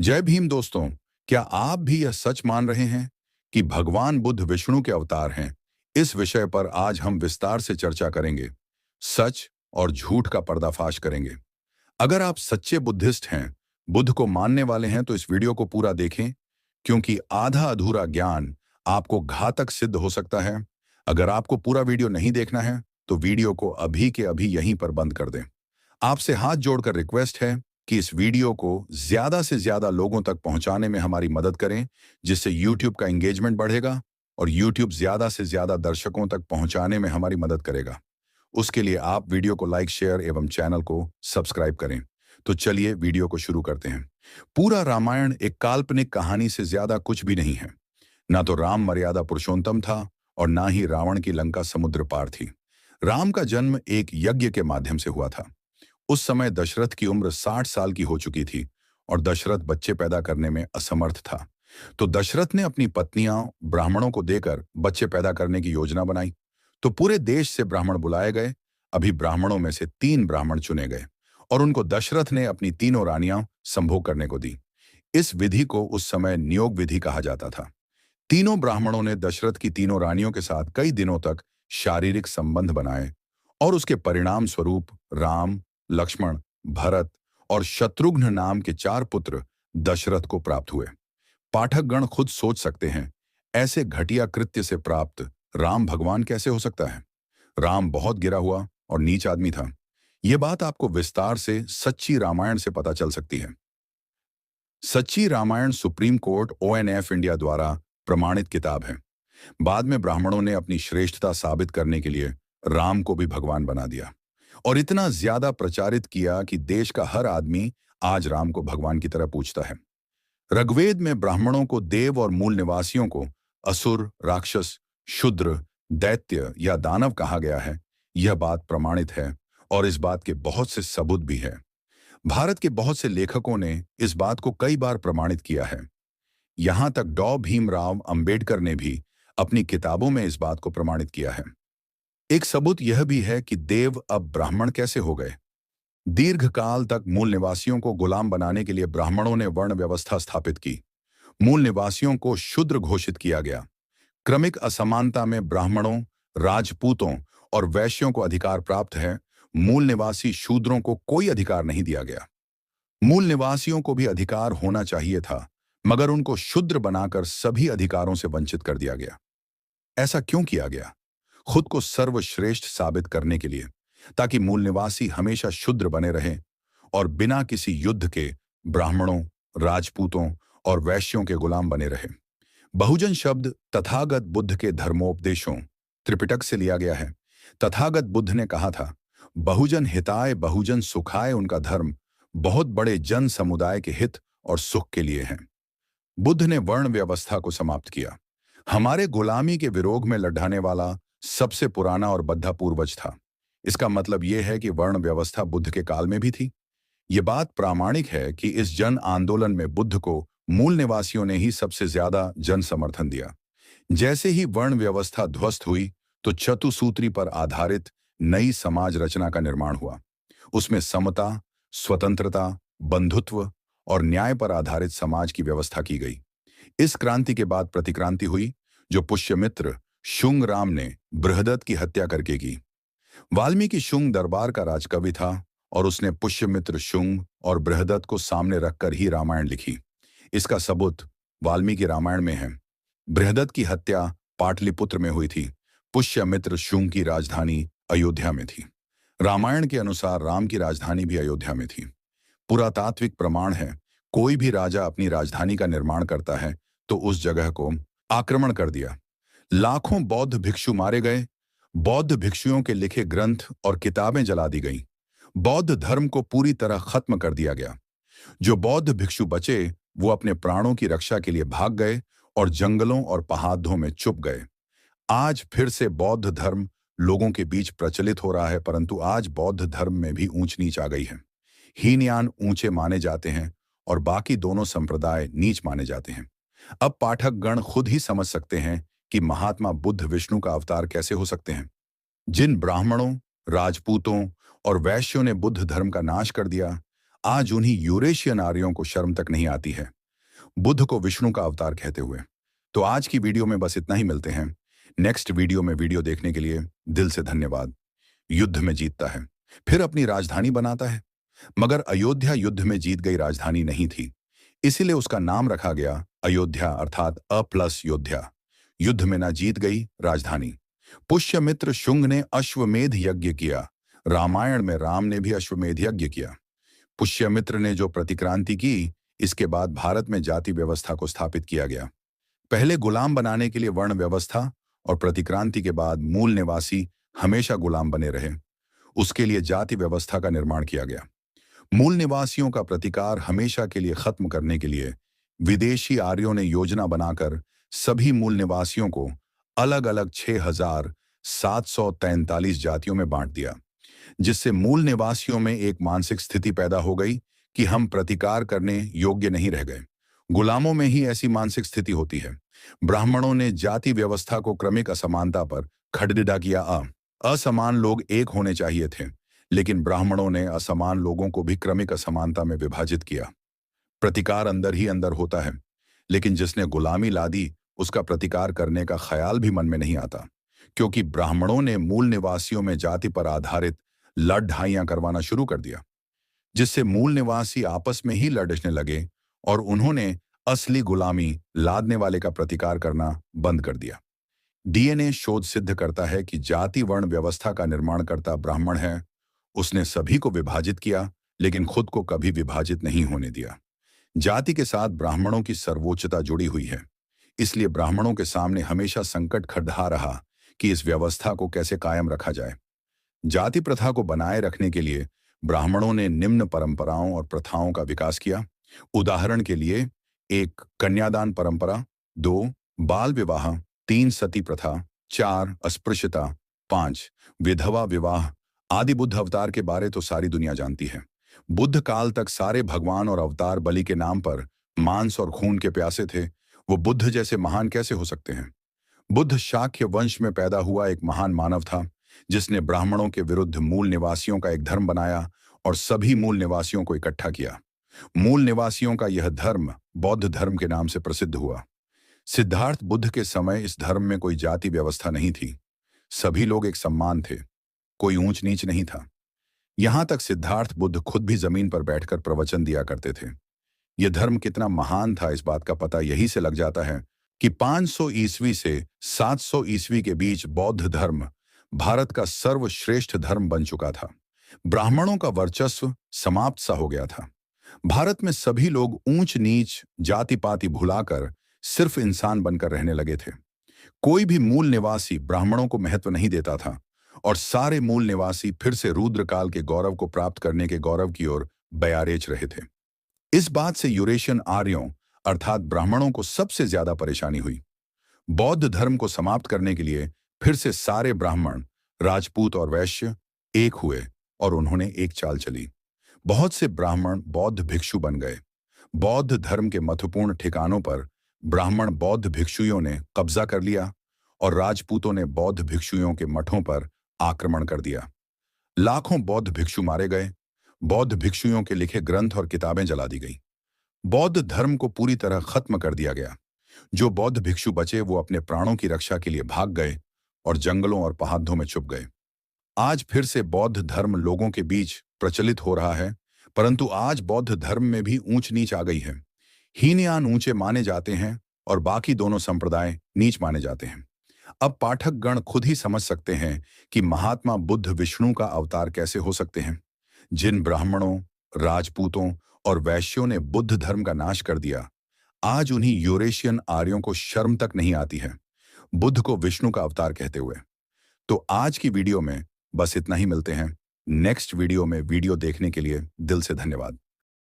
जय भीम दोस्तों। क्या आप भी यह सच मान रहे हैं कि भगवान बुद्ध विष्णु के अवतार हैं? इस विषय पर आज हम विस्तार से चर्चा करेंगे। सच और झूठ का पर्दाफाश करेंगे। अगर आप सच्चे बुद्धिस्ट हैं, बुद्ध को मानने वाले हैं, तो इस वीडियो को पूरा देखें, क्योंकि आधा अधूरा ज्ञान आपको घातक सिद्ध हो सकता है। अगर आपको पूरा वीडियो नहीं देखना है, तो वीडियो को अभी के अभी यहीं पर बंद कर दें। आपसे हाथ जोड़कर रिक्वेस्ट है कि इस वीडियो को ज्यादा से ज्यादा लोगों तक पहुंचाने में हमारी मदद करें, जिससे YouTube का एंगेजमेंट बढ़ेगा और YouTube ज्यादा से ज्यादा दर्शकों तक पहुंचाने में हमारी मदद करेगा। उसके लिए आप वीडियो को लाइक, शेयर एवं चैनल को सब्सक्राइब करें। तो चलिए वीडियो को शुरू करते हैं। पूरा रामायण एक काल्पनिक कहानी से ज्यादा कुछ भी नहीं है। ना तो राम मर्यादा पुरुषोत्तम था और ना ही रावण की लंका समुद्र पार थी। राम का जन्म एक यज्ञ के माध्यम से हुआ था। उस समय दशरथ की उम्र 60 साल की हो चुकी थी और दशरथ बच्चे पैदा करने में असमर्थ था। तो दशरथ ने अपनी पत्नियां ब्राह्मणों को देकर बच्चे पैदा करने की योजना बनाई। तो पूरे देश से ब्राह्मण बुलाए गए। अभी ब्राह्मणों में से 3 ब्राह्मण चुने गए और उनको दशरथ ने अपनी तीनों रानियां संभोग करने को दी। इस विधि को उस समय नियोग विधि कहा जाता था। तीनों ब्राह्मणों ने दशरथ की तीनों रानियों के साथ कई दिनों तक शारीरिक संबंध बनाए और उसके परिणाम स्वरूप राम, लक्ष्मण, भरत और शत्रुघ्न नाम के 4 पुत्र दशरथ को प्राप्त हुए। पाठकगण खुद सोच सकते हैं, ऐसे घटिया कृत्य से प्राप्त राम भगवान कैसे हो सकता है। राम बहुत गिरा हुआ और नीच आदमी था। यह बात आपको विस्तार से सच्ची रामायण से पता चल सकती है। Sachchi Ramayan supreme court ONF India द्वारा प्रमाणित किताब है। बाद में ब्राह्मणों ने अपनी श्रेष्ठता साबित करने के लिए राम को भी भगवान बना दिया और इतना ज्यादा प्रचारित किया कि देश का हर आदमी आज राम को भगवान की तरह पूछता है। ऋग्वेद में ब्राह्मणों को देव और मूल निवासियों को असुर, राक्षस, शूद्र, दैत्य या दानव कहा गया है। यह बात प्रमाणित है और इस बात के बहुत से सबूत भी है। भारत के बहुत से लेखकों ने इस बात को कई बार प्रमाणित किया है। यहां तक डॉ भीमराव अंबेडकर ने भी अपनी किताबों में इस बात को प्रमाणित किया है। एक सबूत यह भी है कि देव अब ब्राह्मण कैसे हो गए। दीर्घकाल तक मूल निवासियों को गुलाम बनाने के लिए ब्राह्मणों ने वर्ण व्यवस्था स्थापित की। मूल निवासियों को शूद्र घोषित किया गया। क्रमिक असमानता में ब्राह्मणों, राजपूतों और वैश्यों को अधिकार प्राप्त है। मूल निवासी शूद्रों को कोई अधिकार नहीं दिया गया। मूल निवासियों को भी अधिकार होना चाहिए था, मगर उनको शूद्र बनाकर सभी अधिकारों से वंचित कर दिया गया। ऐसा क्यों किया गया? खुद को सर्वश्रेष्ठ साबित करने के लिए, ताकि मूल निवासी हमेशा शूद्र बने रहें और बिना किसी युद्ध के ब्राह्मणों, राजपूतों और वैश्यों के गुलाम बने रहें। बहुजन शब्द तथागत बुद्ध के धर्मोपदेशों त्रिपिटक से लिया गया है। तथागत बुद्ध ने कहा था, बहुजन हिताय बहुजन सुखाय उनका धर्म बहुत बड़े जन समुदाय के हित और सुख के लिए है। बुद्ध ने वर्ण व्यवस्था को समाप्त किया। हमारे गुलामी के विरोध में लड़ाने वाला सबसे पुराना और बद्धा पूर्वज था। इसका मतलब यह है कि वर्ण व्यवस्था बुद्ध के काल में भी थी। यह बात प्रामाणिक है कि इस जन आंदोलन में बुद्ध को मूल निवासियों ने ही सबसे ज्यादा जन समर्थन दिया। जैसे ही वर्ण व्यवस्था ध्वस्त हुई, तो चतुसूत्री पर आधारित नई समाज रचना का निर्माण हुआ। उसमें समता, स्वतंत्रता, बंधुत्व और न्याय पर आधारित समाज की व्यवस्था की गई। इस क्रांति के बाद प्रतिक्रांति हुई, जो पुष्यमित्र शुंग राम ने बृहदत्त की हत्या करके की। वाल्मीकि शुंग दरबार का राजकवि था और उसने पुष्यमित्र शुंग और बृहदत्त को सामने रखकर ही रामायण लिखी। इसका सबूत वाल्मीकि रामायण में है। बृहदत्त की हत्या पाटलिपुत्र में हुई थी। पुष्यमित्र शुंग की राजधानी अयोध्या में थी। रामायण के अनुसार राम की राजधानी भी अयोध्या में थी। पुरातात्विक प्रमाण है, कोई भी राजा अपनी राजधानी का निर्माण करता है तो उस जगह को आक्रमण कर दिया। लाखों बौद्ध भिक्षु मारे गए। बौद्ध भिक्षुओं के लिखे ग्रंथ और किताबें जला दी गईं। बौद्ध धर्म को पूरी तरह खत्म कर दिया गया। जो बौद्ध भिक्षु बचे, वो अपने प्राणों की रक्षा के लिए भाग गए और जंगलों और पहाड़ों में छुप गए। आज फिर से बौद्ध धर्म लोगों के बीच प्रचलित हो रहा है, परंतु आज बौद्ध धर्म में भी ऊंच नीच आ गई है। हीनयान ऊंचे माने जाते हैं और बाकी दोनों संप्रदाय नीच माने जाते हैं। अब पाठक गण खुद ही समझ सकते हैं कि महात्मा बुद्ध विष्णु का अवतार कैसे हो सकते हैं। जिन ब्राह्मणों, राजपूतों और वैश्यों ने बुद्ध धर्म का नाश कर दिया, आज उन्हीं यूरेशियन आर्यों को शर्म तक नहीं आती है बुद्ध को विष्णु का अवतार कहते हुए। तो आज की वीडियो में बस इतना ही, मिलते हैं नेक्स्ट वीडियो में। वीडियो देखने के लिए दिल से धन्यवाद। युद्ध में जीतता है, फिर अपनी राजधानी बनाता है, मगर अयोध्या युद्ध में जीत गई राजधानी नहीं थी, इसीलिए उसका नाम रखा गया अयोध्या, अर्थात अ प्लस योद्धा। युद्ध में ना जीत गई राजधानी। पुष्यमित्र शुंग ने अश्वमेध यज्ञ किया, रामायण में राम ने भी अश्वमेध यज्ञ किया। पुष्यमित्र ने जो प्रतिक्रांति की, इसके बाद भारत में जाति व्यवस्था को स्थापित किया गया। पहले गुलाम बनाने के लिए वर्ण व्यवस्था, और प्रतिक्रांति के बाद मूल निवासी हमेशा गुलाम बने रहे, उसके लिए जाति व्यवस्था का निर्माण किया गया। मूल निवासियों का प्रतिकार हमेशा के लिए खत्म करने के लिए विदेशी आर्यों ने योजना बनाकर सभी मूल निवासियों को अलग अलग 6,743 जातियों में बांट दिया, जिससे मूल निवासियों में एक मानसिक स्थिति पैदा हो गई कि हम प्रतिकार करने योग्य नहीं रह गए। गुलामों में ही ऐसी मानसिक स्थिति होती है। ब्राह्मणों ने जाति व्यवस्था को क्रमिक असमानता पर खड़दिदा किया। असमान लोग एक होने चाहिए थे, लेकिन ब्राह्मणों ने असमान लोगों को भी क्रमिक असमानता में विभाजित किया। प्रतिकार अंदर ही अंदर होता है, लेकिन जिसने गुलामी ला दी उसका प्रतिकार करने का ख्याल भी मन में नहीं आता, क्योंकि ब्राह्मणों ने मूल निवासियों में जाति पर आधारित लड़-ढाइयां करवाना शुरू कर दिया, जिससे मूल निवासी आपस में ही लड़ने लगे और उन्होंने असली गुलामी लादने वाले का प्रतिकार करना बंद कर दिया। डीएनए शोध सिद्ध करता है कि जाति वर्ण व्यवस्था का निर्माणकर्ता ब्राह्मण है। उसने सभी को विभाजित किया, लेकिन खुद को कभी विभाजित नहीं होने दिया। जाति के साथ ब्राह्मणों की सर्वोच्चता जुड़ी हुई है, इसलिए ब्राह्मणों के सामने हमेशा संकट खड़ा रहा कि इस व्यवस्था को कैसे कायम रखा जाए। जाति प्रथा को बनाए रखने के लिए ब्राह्मणों ने निम्न परंपराओं और प्रथाओं का विकास किया। उदाहरण के लिए 1 कन्यादान परंपरा, 2 बाल विवाह, 3 सती प्रथा, 4 अस्पृश्यता, 5 विधवा विवाह आदि। बुद्ध अवतार के बारे तो सारी दुनिया जानती है। बुद्ध काल तक सारे भगवान और अवतार बलि के नाम पर मांस और खून के प्यासे थे। वो बुद्ध जैसे महान कैसे हो सकते हैं? बुद्ध शाक्य वंश में पैदा हुआ एक महान मानव था, जिसने ब्राह्मणों के विरुद्ध मूल निवासियों का एक धर्म बनाया और सभी मूल निवासियों को इकट्ठा किया। मूल निवासियों का यह धर्म बौद्ध धर्म के नाम से प्रसिद्ध हुआ। सिद्धार्थ बुद्ध के समय इस धर्म में कोई जाति व्यवस्था नहीं थी। सभी लोग एक समान थे, कोई ऊंच नीच नहीं था। यहां तक सिद्धार्थ बुद्ध खुद भी जमीन पर बैठकर प्रवचन दिया करते थे। यह धर्म कितना महान था, इस बात का पता यही से लग जाता है कि 500 ईस्वी से 700 ईस्वी के बीच बौद्ध धर्म भारत का सर्वश्रेष्ठ धर्म बन चुका था। ब्राह्मणों का वर्चस्व समाप्त सा हो गया था। भारत में सभी लोग ऊंच नीच जाति पाति भुलाकर सिर्फ इंसान बनकर रहने लगे थे। कोई भी मूल निवासी ब्राह्मणों को महत्व नहीं देता था और सारे मूल निवासी फिर से रुद्रकाल के गौरव को प्राप्त करने के गौरव की ओर बयारेच रहे थे। इस बात से यूरेशियन आर्यों अर्थात ब्राह्मणों को सबसे ज्यादा परेशानी हुई। बौद्ध धर्म को समाप्त करने के लिए फिर से सारे ब्राह्मण, राजपूत और वैश्य एक हुए और उन्होंने एक चाल चली। बहुत से ब्राह्मण बौद्ध भिक्षु बन गए। बौद्ध धर्म के महत्वपूर्ण ठिकानों पर ब्राह्मण बौद्ध भिक्षुओं ने कब्जा कर लिया और राजपूतों ने बौद्ध भिक्षुओं के मठों पर आक्रमण कर दिया। लाखों बौद्ध भिक्षु मारे गए। बौद्ध भिक्षुओं के लिखे ग्रंथ और किताबें जला दी गई। बौद्ध धर्म को पूरी तरह खत्म कर दिया गया। जो बौद्ध भिक्षु बचे वो अपने प्राणों की रक्षा के लिए भाग गए और जंगलों और पहाड़ों में छुप गए। आज फिर से बौद्ध धर्म लोगों के बीच प्रचलित हो रहा है, परंतु आज बौद्ध धर्म में भी ऊंच नीच आ गई है। हीनयान ऊंचे माने जाते हैं और बाकी दोनों संप्रदाय नीच माने जाते हैं। अब पाठक गण खुद ही समझ सकते हैं कि महात्मा बुद्ध विष्णु का अवतार कैसे हो सकते हैं। जिन ब्राह्मणों, राजपूतों और वैश्यों ने बुद्ध धर्म का नाश कर दिया, आज उन्हीं यूरेशियन आर्यों को शर्म तक नहीं आती है बुद्ध को विष्णु का अवतार कहते हुए। तो आज की वीडियो में बस इतना ही, मिलते हैं नेक्स्ट वीडियो में। वीडियो देखने के लिए दिल से धन्यवाद।